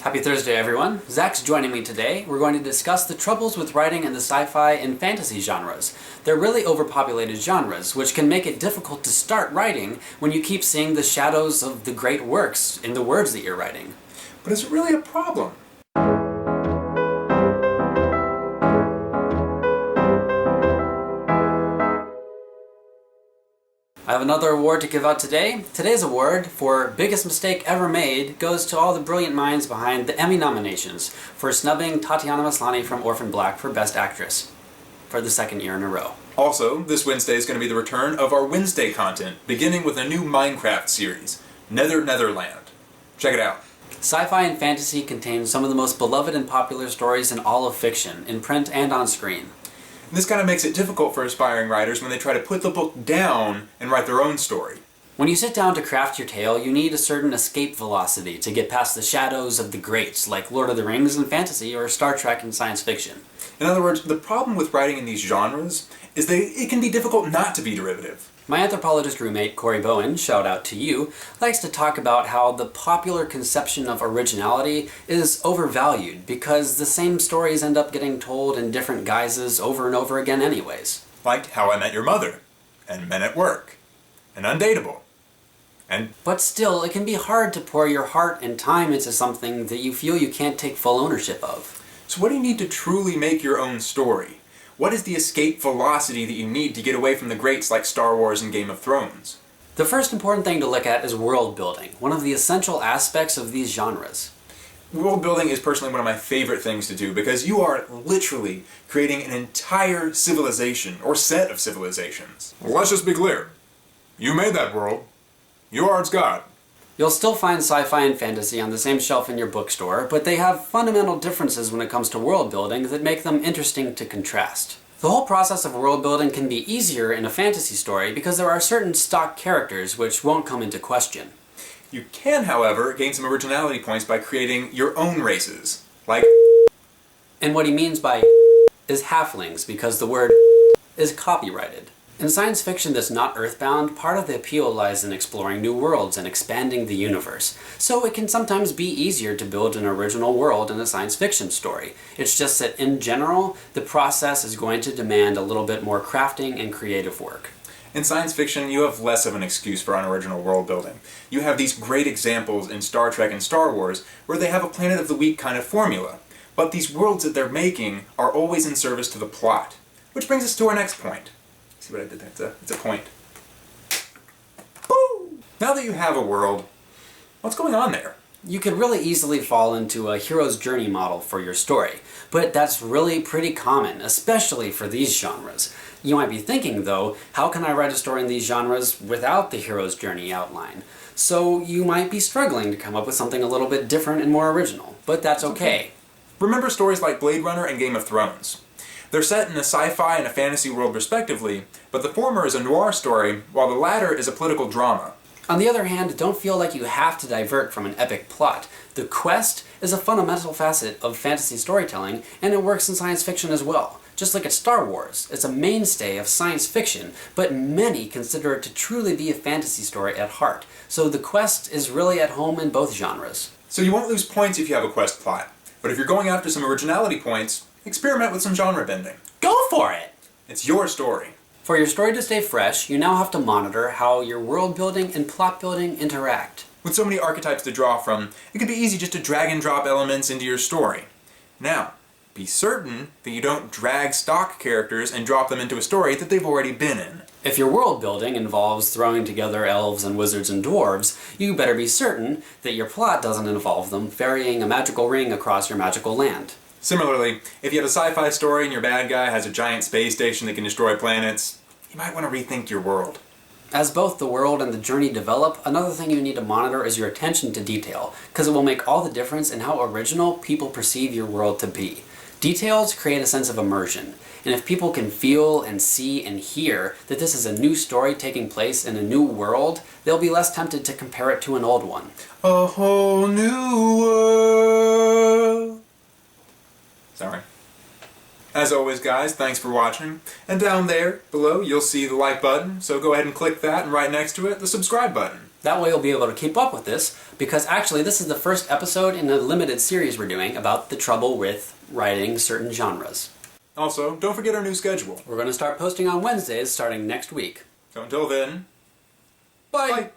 Happy Thursday, everyone. Zach's joining me today. We're going to discuss the troubles with writing in the sci-fi and fantasy genres. They're really overpopulated genres, which can make it difficult to start writing when you keep seeing the shadows of the great works in the words that you're writing. But is it really a problem? I have another award to give out today. Today's award for Biggest Mistake Ever Made goes to all the brilliant minds behind the Emmy nominations for snubbing Tatiana Maslany from Orphan Black for Best Actress for the second year in a row. Also, this Wednesday is going to be the return of our Wednesday content, beginning with a new Minecraft series, Nether Nether Land. Check it out. Sci-fi and fantasy contain some of the most beloved and popular stories in all of fiction, in print and on screen. This kind of makes it difficult for aspiring writers when they try to put the book down and write their own story. When you sit down to craft your tale, you need a certain escape velocity to get past the shadows of the greats, like Lord of the Rings in fantasy or Star Trek in science fiction. In other words, the problem with writing in these genres is that it can be difficult not to be derivative. My anthropologist roommate, Corey Bowen, shout out to you, likes to talk about how the popular conception of originality is overvalued because the same stories end up getting told in different guises over and over again anyways. Like How I Met Your Mother, and Men at Work, and Undateable, and... But still, it can be hard to pour your heart and time into something that you feel you can't take full ownership of. So what do you need to truly make your own story? What is the escape velocity that you need to get away from the greats like Star Wars and Game of Thrones? The first important thing to look at is world building, one of the essential aspects of these genres. World building is personally one of my favorite things to do because you are literally creating an entire civilization, or set of civilizations. Well, let's just be clear. You made that world. You are its god. You'll still find sci-fi and fantasy on the same shelf in your bookstore, but they have fundamental differences when it comes to world building that make them interesting to contrast. The whole process of world building can be easier in a fantasy story because there are certain stock characters which won't come into question. You can, however, gain some originality points by creating your own races, like... And what he means by is halflings, because the word is copyrighted. In science fiction that's not earthbound, part of the appeal lies in exploring new worlds and expanding the universe. So it can sometimes be easier to build an original world in a science fiction story. It's just that in general, the process is going to demand a little bit more crafting and creative work. In science fiction, you have less of an excuse for unoriginal world building. You have these great examples in Star Trek and Star Wars where they have a Planet of the Week kind of formula. But these worlds that they're making are always in service to the plot. Which brings us to our next point. See what I did there? It's a point. Woo! Now that you have a world, what's going on there? You could really easily fall into a hero's journey model for your story, but that's really pretty common, especially for these genres. You might be thinking, though, how can I write a story in these genres without the hero's journey outline? So you might be struggling to come up with something a little bit different and more original, but that's okay. Remember stories like Blade Runner and Game of Thrones. They're set in a sci-fi and a fantasy world respectively, but the former is a noir story, while the latter is a political drama. On the other hand, don't feel like you have to divert from an epic plot. The quest is a fundamental facet of fantasy storytelling, and it works in science fiction as well. Just like at Star Wars, it's a mainstay of science fiction, but many consider it to truly be a fantasy story at heart. So the quest is really at home in both genres. So you won't lose points if you have a quest plot, but if you're going after some originality points, experiment with some genre bending. Go for it! It's your story. For your story to stay fresh, you now have to monitor how your world building and plot building interact. With so many archetypes to draw from, it can be easy just to drag and drop elements into your story. Now, be certain that you don't drag stock characters and drop them into a story that they've already been in. If your world building involves throwing together elves and wizards and dwarves, you better be certain that your plot doesn't involve them ferrying a magical ring across your magical land. Similarly, if you have a sci-fi story and your bad guy has a giant space station that can destroy planets, you might want to rethink your world. As both the world and the journey develop, another thing you need to monitor is your attention to detail, because it will make all the difference in how original people perceive your world to be. Details create a sense of immersion, and if people can feel and see and hear that this is a new story taking place in a new world, they'll be less tempted to compare it to an old one. A whole new world. Sorry. As always, guys, thanks for watching. And down there, below, you'll see the like button, so go ahead and click that, and right next to it, the subscribe button. That way you'll be able to keep up with this, because actually this is the first episode in a limited series we're doing about the trouble with writing certain genres. Also, don't forget our new schedule. We're going to start posting on Wednesdays starting next week. So until then, Bye!